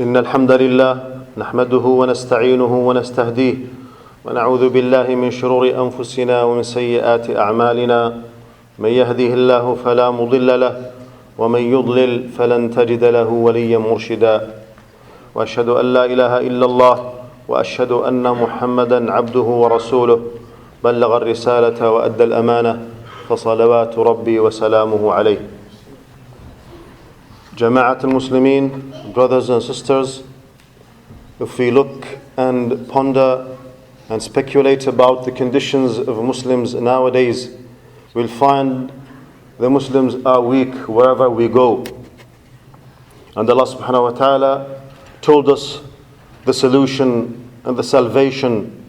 إن الحمد لله نحمده ونستعينه ونستهديه ونعوذ بالله من شرور أنفسنا ومن سيئات أعمالنا من يهده الله فلا مضل له ومن يضلل فلن تجد له وليا مرشدا وأشهد أن لا إله إلا الله وأشهد أن محمدا عبده ورسوله بلغ الرسالة وأدى الأمانة فصلوات ربي وسلامه عليه. Jama'at al-Muslimin, brothers and sisters, if we look and ponder and speculate about the conditions of Muslims nowadays, we'll find the Muslims are weak wherever we go. And Allah subhanahu wa ta'ala told us the solution and the salvation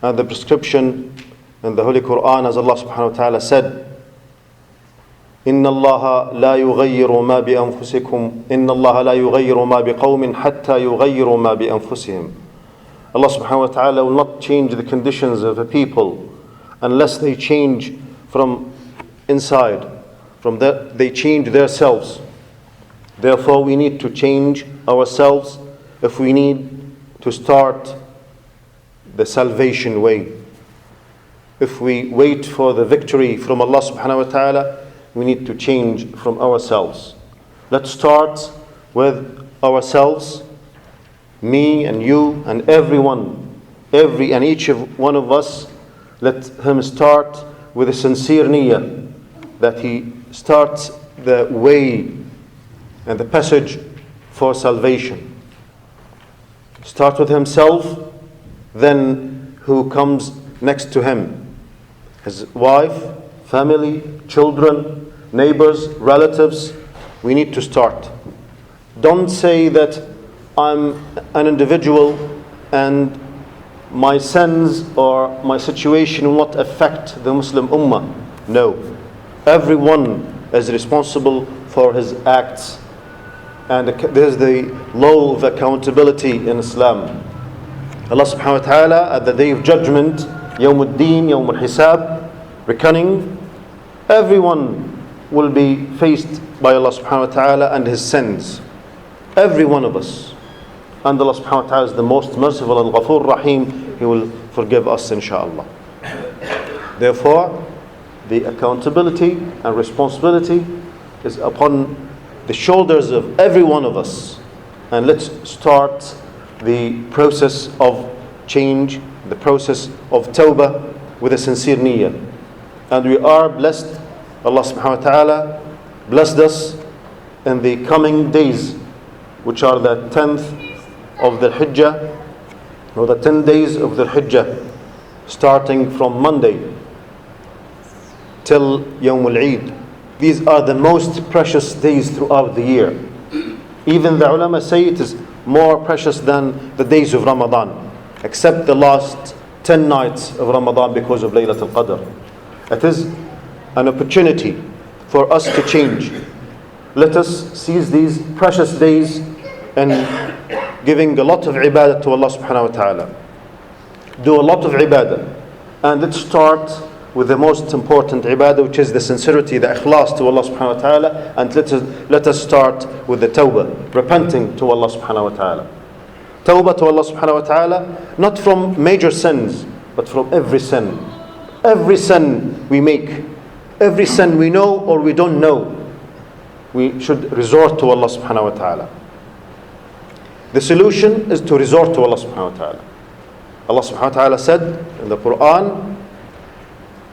and the prescription in the Holy Quran, as Allah subhanahu wa ta'ala said, إن الله لا يغير ما بأنفسكم إن الله لا يغير ما بقوم حتى يغيروا ما بأنفسهم. Allah subhanahu wa ta'ala will not change the conditions of a people unless they change from inside, they change themselves. Therefore we need to change ourselves if we need to start the salvation way. If we wait for the victory from Allah subhanahu wa ta'ala, we need to change from ourselves. Let's start with ourselves, me and you and everyone, every and each of one of us. Let him start with a sincere niyyah, that he starts the way and the passage for salvation. Start with himself, then who comes next to him, his wife, family, children, neighbors, relatives. We need to start. Don't say that I'm an individual and my sins or my situation will not affect the Muslim Ummah. No. Everyone is responsible for his acts. And there's the law of accountability in Islam. Allah subhanahu wa ta'ala at the day of judgment, Yawm al-Din, Yawm al-Hisab, reckoning, everyone will be faced by Allah subhanahu wa ta'ala and his sins. Every one of us. And Allah subhanahu wa ta'ala is the most merciful and Ghafoor Rahim. He will forgive us inshaAllah. Therefore, the accountability and responsibility is upon the shoulders of every one of us. And let's start the process of change, the process of tawbah with a sincere niyyah. And we are blessed. Allah subhanahu wa ta'ala blessed us in the coming days, which are the 10th of the Hijjah, or the 10 days of the Hijjah, starting from Monday till Yawm al-Eid. These are the most precious days throughout the year. Even the ulama say it is more precious than the days of Ramadan, except the last 10 nights of Ramadan because of Laylatul Qadr. It is an opportunity for us to change. Let us seize these precious days and giving a lot of ibadah to Allah subhanahu wa ta'ala. Do a lot of ibadah. And let's start with the most important ibadah, which is the sincerity, the ikhlas to Allah subhanahu wa ta'ala. And let us start with the tawbah, repenting to Allah subhanahu wa ta'ala. Tawbah to Allah subhanahu wa ta'ala, not from major sins, but from every sin. Every sin we make, every sin we know or we don't know, we should resort to Allah subhanahu wa ta'ala. The solution is to resort to Allah subhanahu wa ta'ala. Allah subhanahu wa ta'ala said in the Quran,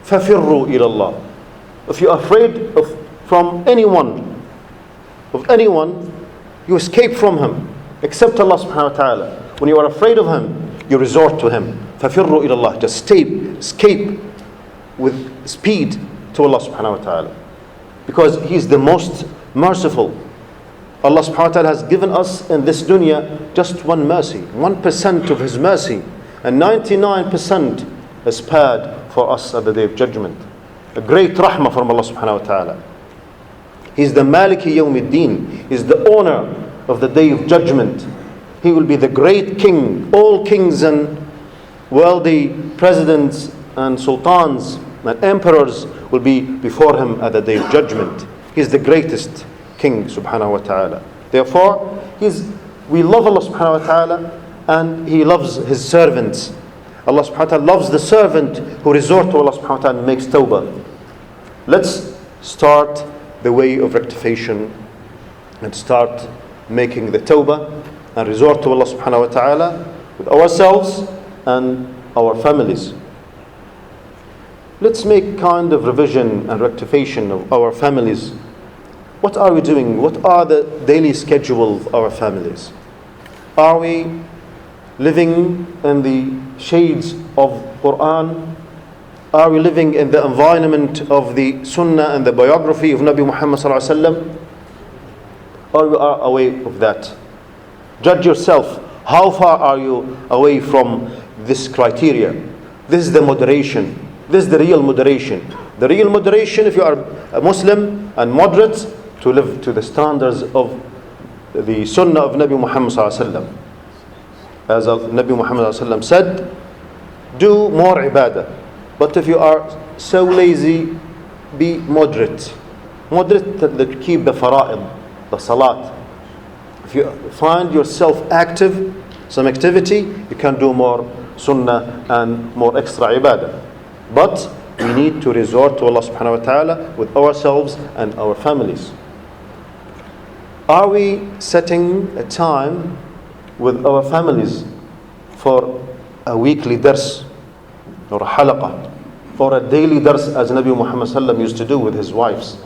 فَفِرُّوا إِلَى اللَّهِ. If you're afraid from anyone, you escape from him, except Allah subhanahu wa ta'ala. When you are afraid of him, you resort to him. فَفِرُّوا إِلَى اللَّهِ. Just escape with speed to Allah subhanahu wa ta'ala, because He is the most merciful. Allah subhanahu wa ta'ala has given us in this dunya just one mercy, 1% of His mercy, and 99% is spared for us at the day of judgment. A great rahmah from Allah subhanahu wa ta'ala. He is the Maliki Yawm al-Din. He is the owner of the day of judgment. He will be the great king. All kings and wealthy presidents and sultans and emperors will be before him at the day of judgment. He is the greatest king subhanahu wa ta'ala. Therefore, he is We love Allah subhanahu wa ta'ala, and He loves His servants. Allah subhanahu wa ta'ala loves the servant who resorts to Allah subhanahu wa ta'ala and makes tawbah. Let's start the way of rectification and start making the tawbah and resort to Allah subhanahu wa ta'ala with ourselves and our families. Let's make kind of revision and rectification of our families. What are we doing? What are the daily schedule of our families? Are we living in the shades of Quran? Are we living in the environment of the Sunnah and the biography of Nabi Muhammad sallallahu alaihi wasallam? Or we are away of that? Judge yourself. How far are you away from this criteria? This is the moderation. This is the real moderation. The real moderation, if you are a Muslim and moderate, to live to the standards of the Sunnah of Nabi Muhammad sallallahu alaihi wasallam. As Nabi Muhammad sallallahu alaihi wasallam said, do more ibadah. But if you are so lazy, be moderate. Moderate to keep the fara'id, the salat. If you find yourself active, some activity, you can do more sunnah and more extra ibadah. But we need to resort to Allah subhanahu wa ta'ala with ourselves and our families. Are we setting a time with our families for a weekly dars or a halaqah or a daily dars as Nabi Muhammad sallam used to do with his wives?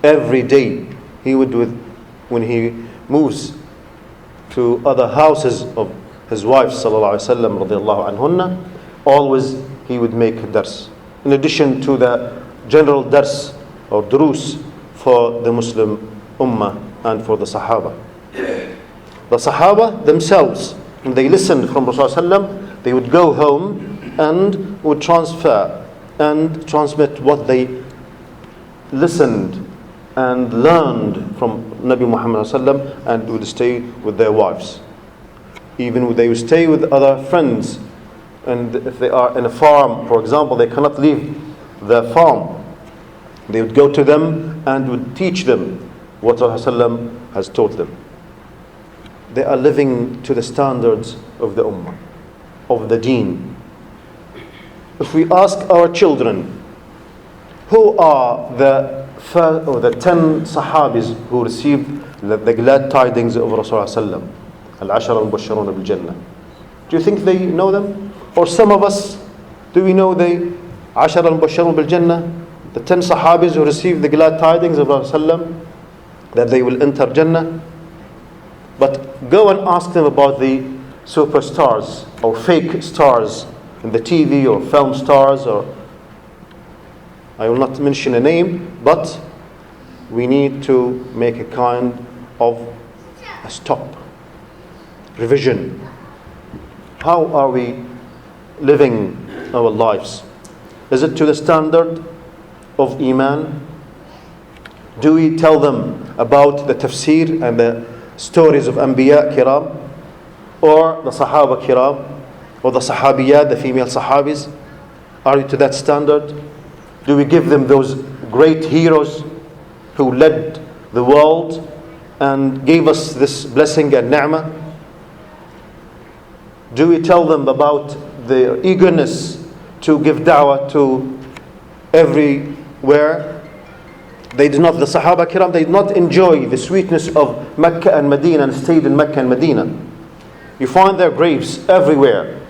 Every day he would when he moves to other houses of his wives sallallahu alaihi wasallam radiyallahu anhunna, always he would make a dars in addition to the general dars or durus for the Muslim ummah and for the Sahaba. The Sahaba themselves, when they listened from Rasulullah, they would go home and would transfer and transmit what they listened and learned from Nabi Muhammad and would stay with their wives. Even they would stay with other friends, and if they are in a farm, for example, they cannot leave the farm. They would go to them and would teach them what Rasulullah has taught them. They are living to the standards of the ummah, of the deen. If we ask our children, who are the 10 Sahabis who received the glad tidings of Rasulullah, Al-Ashara al-Mubashsharun bil-Jannah, do you think they know them? Or some of us, do we know the Ashara al-Mubashsharun bil-Jannah, the 10 Sahabis who received the glad tidings of Rasulullah that they will enter Jannah? But go and ask them about the superstars or fake stars in the TV or film stars, or I will not mention a name, but we need to make a kind of a stop, revision. How are we living our lives? Is it to the standard of Iman? Do we tell them about the tafsir and the stories of Anbiya Kiram, or the Sahaba Kiram, or the Sahabiyat, the female Sahabis? Are we to that standard? Do we give them those great heroes who led the world and gave us this blessing and ni'mah? Do we tell them about the eagerness to give da'wah to everywhere? The Sahaba Kiram, they did not enjoy the sweetness of Mecca and Medina and stayed in Mecca and Medina. You find their graves everywhere.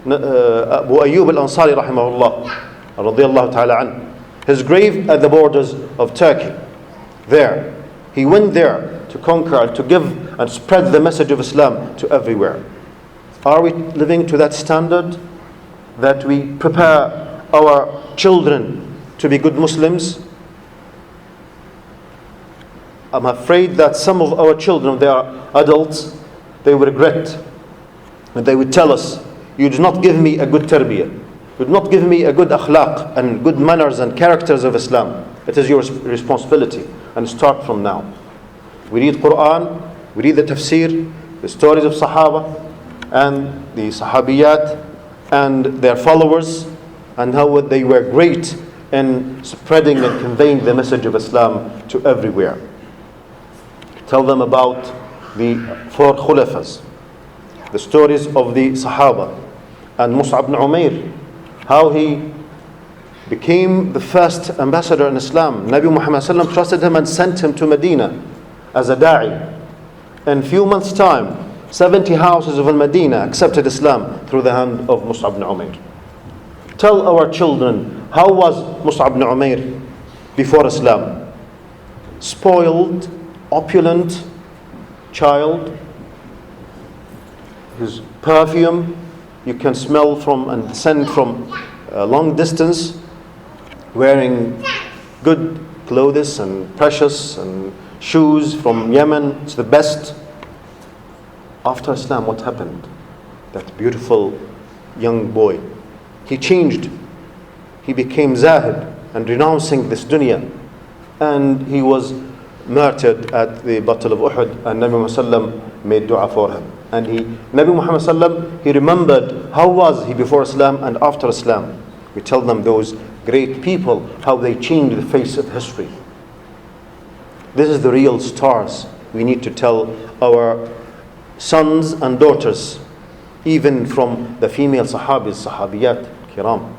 Abu Ayyub al-Ansari rahimahullah, radiyallahu ta'ala anhu, his grave at the borders of Turkey. There. He went there to conquer and to give and spread the message of Islam to everywhere. Are we living to that standard, that we prepare our children to be good Muslims? I'm afraid that some of our children, they are adults, they will regret. And they would tell us, you did not give me a good tarbiyah. You did not give me a good akhlaq and good manners and characters of Islam. It is your responsibility. And start from now. We read Quran, we read the tafsir, the stories of Sahaba and the Sahabiyat and their followers, and how they were great in spreading and conveying the message of Islam to everywhere. Tell them about the four Khulafas, the stories of the Sahaba, and Mus'ab ibn Umair, how he became the first ambassador in Islam. Nabi Muhammad ﷺ trusted him and sent him to Medina as a da'i. In few months' time, 70 houses of Medina accepted Islam through the hand of Mus'ab ibn Umair. Tell our children, how was Mus'ab ibn Umair before Islam? Spoiled, opulent child. His perfume you can smell from and scent from a long distance, wearing good clothes and precious and shoes from Yemen. It's the best. After Islam, what happened? That beautiful young boy, he changed. He became zahid and renouncing this dunya, and he was martyred at the Battle of Uhud, and Nabi Muhammad made dua for him. And Nabi Muhammad he remembered how was he before Islam and after Islam. We tell them those great people, how they changed the face of history. This is the real stars we need to tell our sons and daughters, even from the female Sahabis, Sahabiyat, Kiram.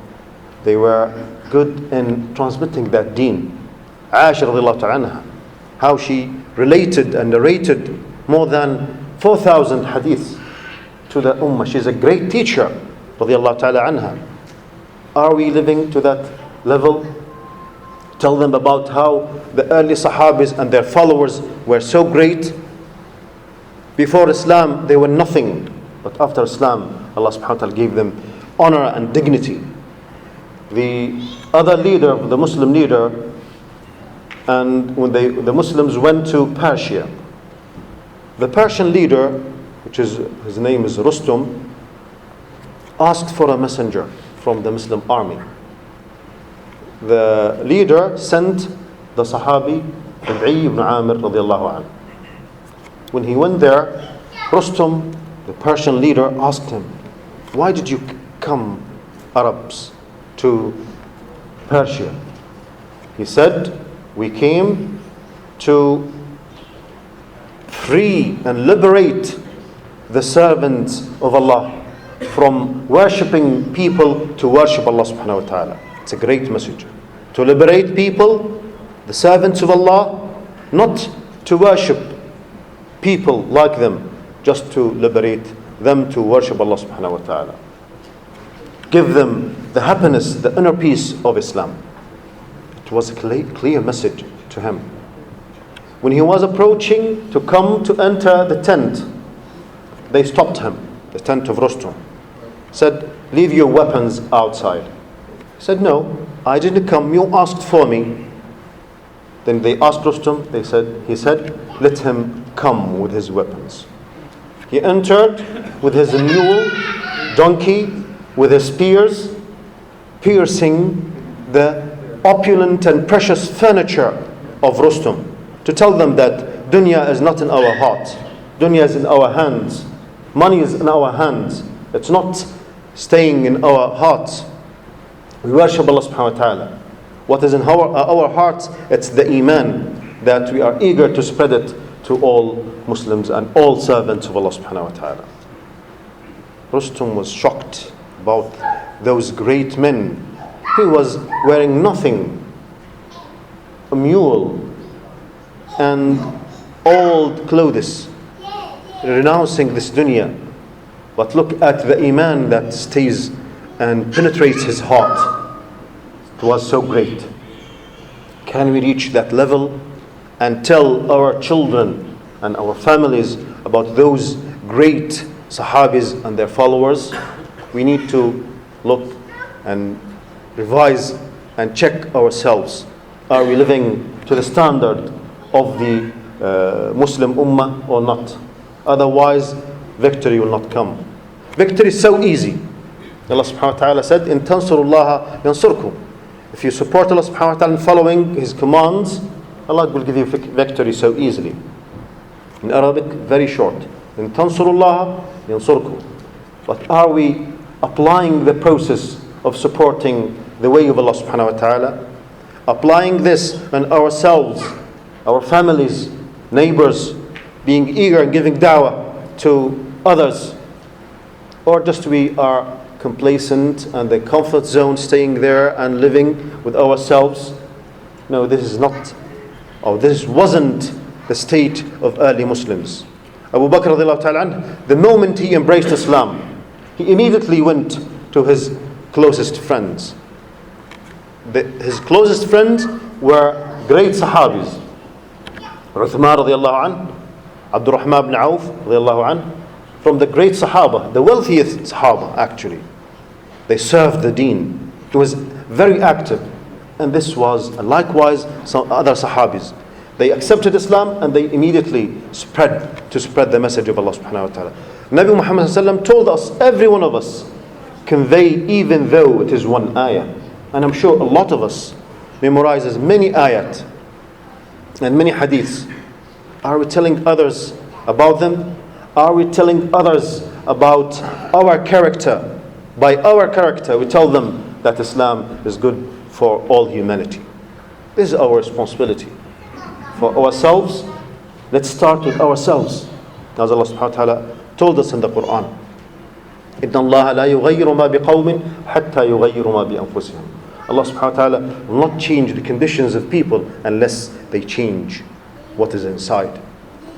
They were good in transmitting that deen. Aisha radiallahu ta'ala anha, how she related and narrated more than 4,000 hadiths to the ummah. She's a great teacher, radiallahu ta'ala anha. Are we living to that level? Tell them about how the early Sahabis and their followers were so great. Before Islam, they were nothing. But after Islam, Allah subhanahu wa ta'ala gave them honor and dignity. The other leader, the Muslim leader, and when the Muslims went to Persia, the Persian leader, his name is Rustum, asked for a messenger from the Muslim army. The leader sent the Sahabi Rib'i ibn Amir radiallahu anhu. When he went there, Rustum, the Persian leader, asked him, why did you come, Arabs, to Persia? He said, we came to free and liberate the servants of Allah from worshipping people to worship Allah subhanahu wa ta'ala. It's a great message. To liberate people, the servants of Allah, not to worship people like them, just to liberate them to worship Allah subhanahu wa ta'ala. Give them the happiness, the inner peace of Islam. It was a clear message to him. When he was approaching to come to enter the tent, they stopped him, the tent of Rustum. Said, leave your weapons outside. He said, no, I didn't come, you asked for me. Then they asked Rustum, he said, let him come with his weapons. He entered with his mule, donkey, with his spears, piercing the opulent and precious furniture of Rustum, to tell them that dunya is not in our heart, dunya is in our hands, money is in our hands, it's not staying in our hearts. We worship Allah subhanahu wa ta'ala. What is in our hearts, it's the iman, that we are eager to spread it to all Muslims and all servants of Allah subhanahu wa ta'ala. Rustum was shocked about those great men. He was wearing nothing, a mule and old clothes, renouncing this dunya. But look at the iman that stays and penetrates his heart. It was so great. Can we reach that level and tell our children and our families about those great Sahabis and their followers? We need to look and revise and check ourselves. Are we living to the standard of the Muslim Ummah or not? Otherwise, victory will not come. Victory is so easy. Allah subhanahu wa ta'ala said, in tansurullaha yansurkum. If you support Allah subhanahu wa ta'ala in following His commands, Allah will give you victory so easily. In Arabic, very short. In tansurullaha yansurkum. But are we applying the process of supporting the way of Allah subhanahu wa ta'ala? Applying this on ourselves, our families, neighbors, being eager and giving da'wah to others, or just we are complacent and the comfort zone, staying there and living with ourselves. No, this is not, or this wasn't the state of early Muslims. Abu Bakr radiallahu ta'ala anh, the moment he embraced Islam, he immediately went to his closest friends. His closest friends were great Sahabis. Uthman radiallahu anh, Abdurrahman ibn Auf radiallahu anh, from the great Sahaba, the wealthiest Sahaba actually. They served the deen. He was very active. And this was likewise some other Sahabis. They accepted Islam and they immediately spread the message of Allah subhanahu wa ta'ala. Nabi Muhammad sallallahu told us, every one of us, convey even though it is one ayah. And I'm sure a lot of us memorizes many ayat and many hadiths. Are we telling others about them? Are we telling others about our character? By our character, we tell them that Islam is good for all humanity. This is our responsibility. For ourselves, let's start with ourselves. As Allah subhanahu wa ta'ala told us in the Quran, إِنَّ اللَّهَ لَا يُغَيِّرُ مَا بِقَوْمٍ حَتَّى يُغَيِّرُ مَا بِأَنفُسِهِمْ. Allah subhanahu wa ta'ala will not change the conditions of people unless they change what is inside.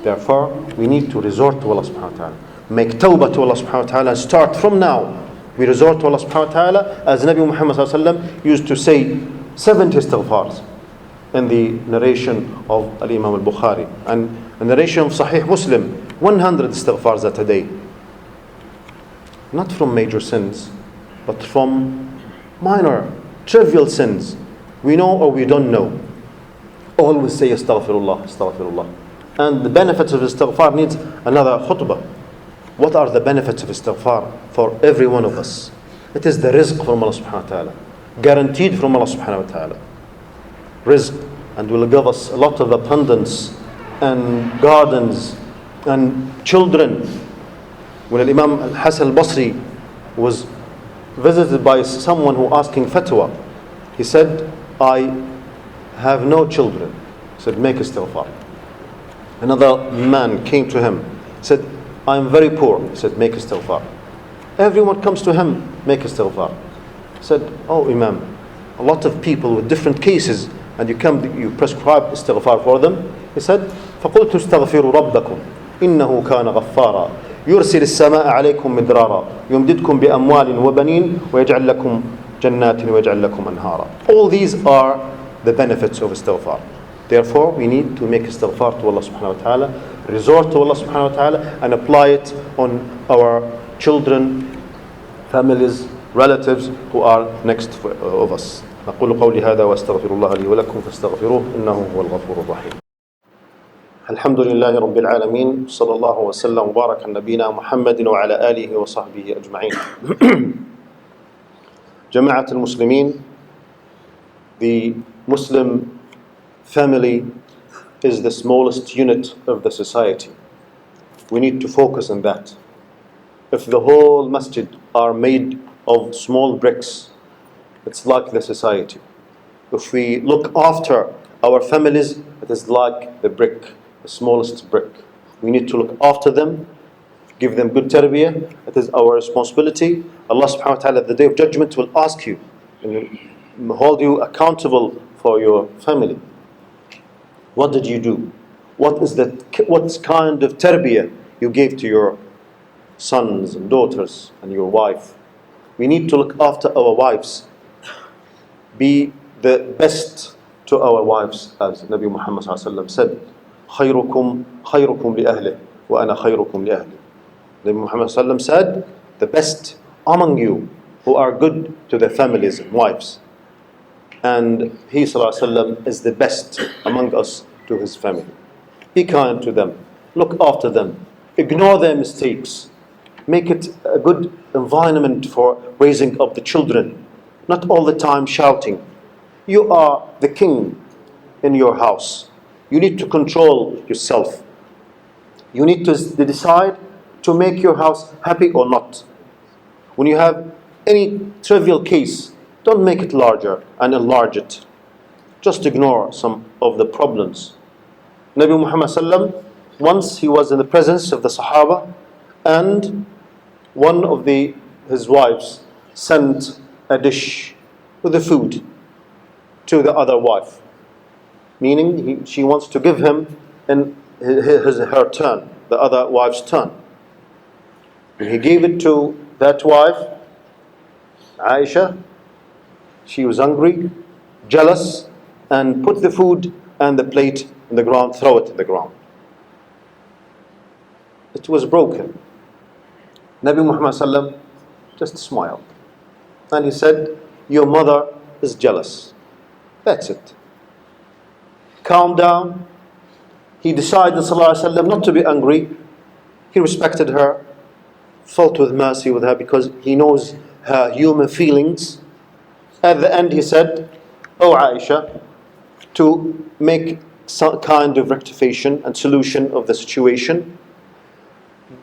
Therefore, we need to resort to Allah subhanahu wa ta'ala. Make tawbah to Allah subhanahu wa ta'ala. Start from now. We resort to Allah subhanahu wa ta'ala as Nabi Muhammad sallallahu alaihi wasallam used to say 70 istighfars in the narration of Al-Imam al-Bukhari, and the narration of Sahih Muslim, 100 istighfars a day. Not from major sins, but from minor, trivial sins. We know or we don't know. Always say astaghfirullah, astaghfirullah. And the benefits of istighfar needs another khutbah. What are the benefits of istighfar for every one of us? It is the rizq from Allah subhanahu wa ta'ala. Guaranteed from Allah subhanahu wa ta'ala. Rizq, and will give us a lot of abundance and gardens and children. When Imam al-Hasan al-Basri was visited by someone who asking fatwa, he said, I have no children. He said, make istighfar. Another man came to him, said, I am very poor. He said, make istighfar. Everyone comes to him, make istighfar. He said, oh Imam, a lot of people with different cases, and you prescribe istighfar for them. He said, فَقُلْتُ اسْتَغْفِرُوا رَبَّكُمْ إِنَّهُ كَانَ غَفَّارًا يُرْسِلِ السَّمَاءَ عَلَيْكُمْ مِدْرَارًا يُمْدِدْكُمْ بِأَمْوَالٍ وَبَنِينَ وَيَجْعَلْ لَكُمْ جَنَّاتٍ وَيَجْعَلْ لَكُمْ أَنْهَارًا. All these are the benefits of istighfar. Therefore, we need to make istighfar to Allah subhanahu wa ta'ala, resort to Allah subhanahu wa ta'ala, and apply it on our children, families, relatives who are next of us. أقول قولي هذا وأستغفر الله لي ولكم فاستغفروه إنه هو الغفور الرحيم. الحمد لله رب العالمين صلى الله وسلم وبارك على نبينا محمد وعلى آله وصحبه أجمعين. جماعة المسلمين, the Muslim family is the smallest unit of the society. We need to focus on that. If the whole masjid are made of small bricks, it's like the society. If we look after our families, it is like the brick, the smallest brick. We need to look after them, give them good tarbiyah. It is our responsibility. Allah subhanahu wa ta'ala at the day of judgment will ask you and hold you accountable for your family. What did you do? What kind of tarbiyah you gave to your sons and daughters and your wife? We need to look after our wives. Be the best to our wives, as Nabi Muhammad said, خيركم خيركم لأهله وأنا خيركم لأهلي. Nabi Muhammad said, the best among you who are good to their families and wives. And he is the best among us to his family. Be kind to them, look after them, ignore their mistakes, make it a good environment for raising up the children, not all the time shouting. You are the king in your house. You need to control yourself. You need to decide to make your house happy or not. When you have any trivial case, don't make it larger and enlarge it. Just ignore some of the problems. Nabi Muhammad Once he was in the presence of the Sahaba, and one of his wives sent a dish with the food to the other wife, meaning she wants to give him in her turn, the other wife's turn. And he gave it to that wife, Aisha. She was hungry, jealous, and put the food and the plate in the ground, throw it in the ground. It was broken. Nabi Muhammad sallam just smiled. And he said, your mother is jealous. That's it. Calm down. He decided sallallahu alaihi wasallam not to be angry. He respected her, felt with mercy with her because he knows her human feelings. At the end he said, oh Aisha, to make some kind of rectification and solution of the situation,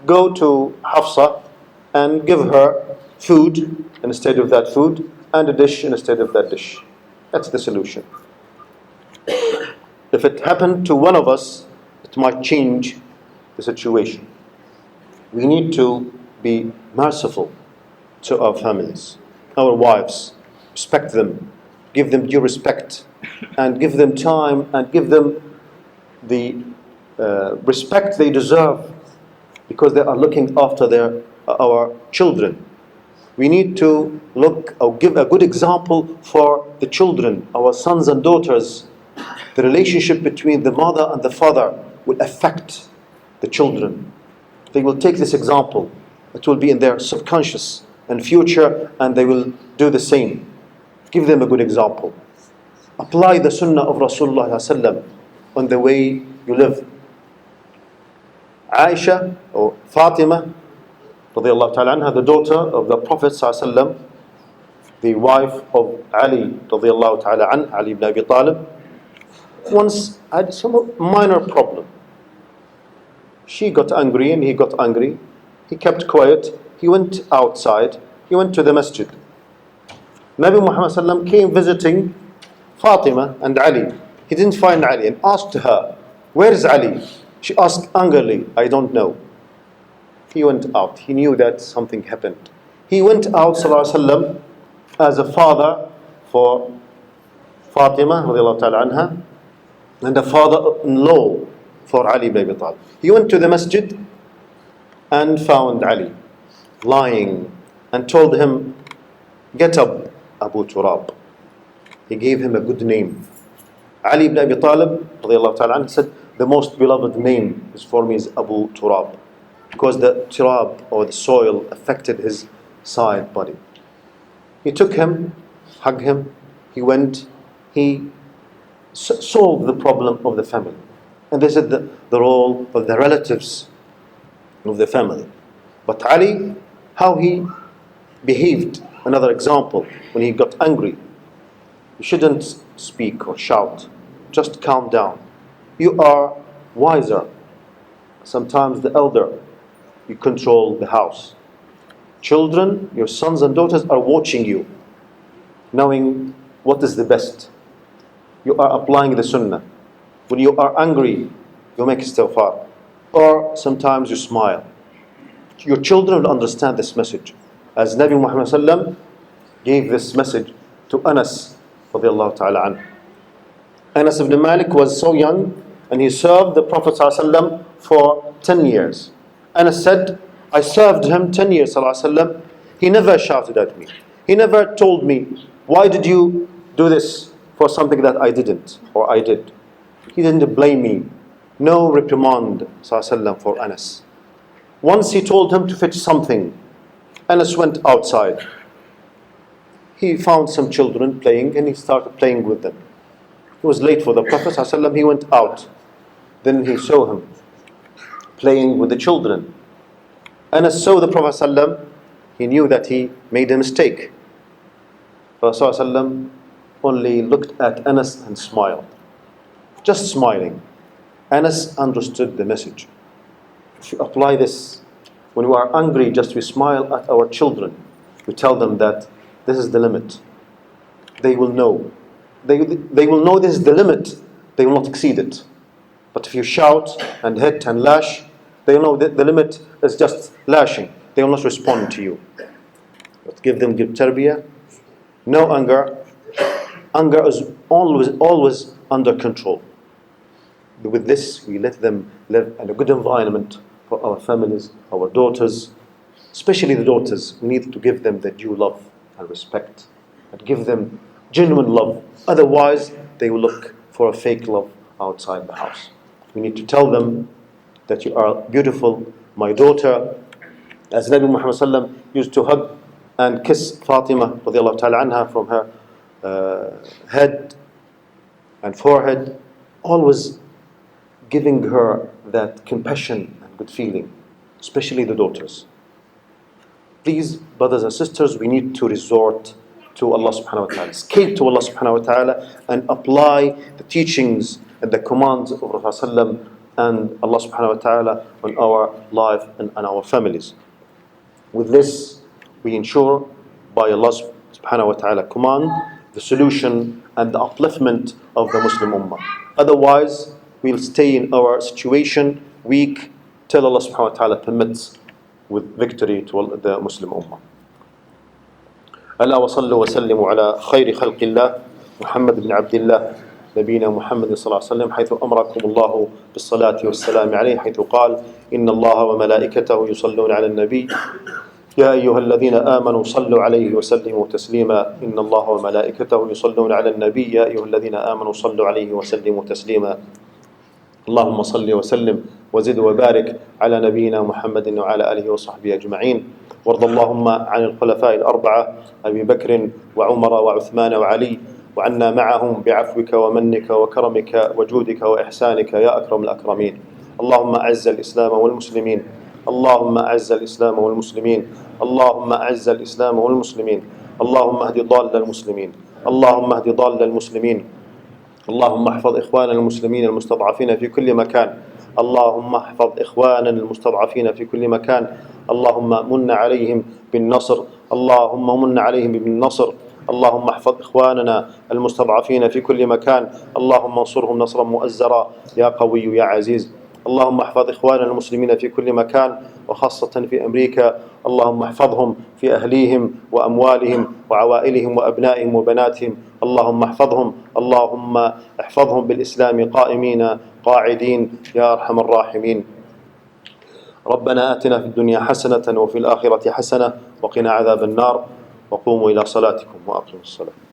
go to Hafsa and give her food instead of that food and a dish instead of that dish. That's the solution. If it happened to one of us, it might change the situation. We need to be merciful to our families, our wives. Respect them, give them due respect, and give them time, and give them the respect they deserve, because they are looking after our children. We need to look or give a good example for the children, our sons and daughters. The relationship between the mother and the father will affect the children. They will take this example. It will be in their subconscious and future, and they will do the same. Give them a good example. Apply the sunnah of Rasulullah sallam on the way you live. Aisha or Fatima radiallahu ta'ala anha, the daughter of the Prophet sallam, the wife of Ali radiallahu ta'ala an, Ali ibn Abi Talib, once had some minor problem. She got angry and he got angry. He kept quiet. He went outside. He went to the masjid. Nabi Muhammad sallam came visiting Fatima and Ali. He didn't find Ali and asked her, where is Ali? She asked angrily, I don't know. He went out. He knew that something happened. He went out sallallahu alaihi wasallam as a father for Fatima radiallahu ta'ala anha, and a father-in-law for Ali ibn Abi Talib. He went to the masjid and found Ali lying and told him, get up, Abu Turab. He gave him a good name. Ali ibn Abi Talib radiallahu ta'ala anhu said, the most beloved name is for me is Abu Turab, because the turab or the soil affected his side body. He took him, hugged him, he went, he solved the problem of the family. And this is the role of the relatives of the family. But Ali, how he behaved, another example, when he got angry. You shouldn't speak or shout, just calm down. You are wiser. Sometimes the elder, you control the house. Children, your sons and daughters are watching you, knowing what is the best. You are applying the sunnah. When you are angry, you make istighfar. Or sometimes you smile. Your children will understand this message. As Nabi Muhammad sallam gave this message to Anas radiallahu ta'ala anhu. Anas ibn Malik was so young, and he served the Prophet sallam for 10 years. Anas said, I served him 10 years sallam. He never shouted at me. He never told me, why did you do this for something that I didn't or I did? He didn't blame me. No reprimand sallam for Anas. Once he told him to fetch something. Anas went outside. He found some children playing and he started playing with them. It was late for the Prophet ﷺ. He went out. Then he saw him playing with the children. Anas saw the Prophet ﷺ. He knew that he made a mistake. Rasul ﷺ only looked at Anas and smiled. Just smiling. Anas understood the message. If you apply this, when we are angry, just we smile at our children. We tell them that this is the limit. They will know. They will know this is the limit. They will not exceed it. But if you shout and hit and lash, they know that the limit is just lashing. They will not respond to you. But give them good tarbiyah. No anger. Anger is always under control. With this, we let them live in a good environment for our families, our daughters, especially the daughters. We need to give them the due love and respect, and give them genuine love. Otherwise, they will look for a fake love outside the house. We need to tell them that you are beautiful, my daughter. As Nabi Muhammad sallam used to hug and kiss Fatima radiallahu ta'ala anha from her head and forehead, always giving her that compassion and good feeling, especially the daughters. Please, brothers and sisters, we need to resort to Allah subhanahu wa ta'ala, escape to Allah subhanahu wa ta'ala, and apply the teachings and the commands of Rasulullah and Allah subhanahu wa ta'ala on our life and on our families. With this, we ensure by Allah subhanahu wa ta'ala command the solution and the upliftment of the Muslim Ummah. Otherwise, we'll stay in our situation weak till Allah subhanahu wa ta'ala permits with victory to the Muslim Ummah. ألا وصلوا وسلموا على خير خلق الله محمد بن عبد الله نبينا محمد صلى الله عليه وسلم حيث أمركم الله بالصلاة والسلام عليه حيث قال إن الله وملائكته يصلون على النبي يا أيها الذين آمنوا صلوا عليه وسلموا تسليما إن الله وملائكته يصلون على النبي يا أيها الذين آمنوا صلوا عليه وسلموا تسليما اللهم صل وسلم وزد وبارك على نبينا محمد وعلى آله وصحبه أجمعين وارض اللهم عن الخلفاء الأربعة أبي بكر وعمر وعثمان وعلي وعنا معهم بعفوك ومنك وكرمك وجودك وإحسانك يا أكرم الأكرمين اللهم أعز الإسلام والمسلمين اللهم أعز الإسلام والمسلمين اللهم أعز الإسلام والمسلمين اللهم اهد ضال المسلمين اللهم اهد ضال المسلمين اللهم احفظ إخواننا المسلمين المستضعفين في كل مكان اللهم احفظ إخواننا المستضعفين في كل مكان اللهم من عليهم بالنصر اللهم من عليهم بالنصر اللهم احفظ إخواننا المستضعفين في كل مكان اللهم انصرهم نصرا مؤزرا يا قوي يا عزيز اللهم احفظ إخواننا المسلمين في كل مكان وخاصة في أمريكا اللهم احفظهم في أهليهم وأموالهم وعوائلهم وأبنائهم وبناتهم اللهم احفظهم اللهم احفظهم بالإسلام قائمين قاعدين يا أرحم الراحمين ربنا آتنا في الدنيا حسنة وفي الآخرة حسنة وقنا عذاب النار وقوموا إلى صلاتكم وأقيموا الصلاة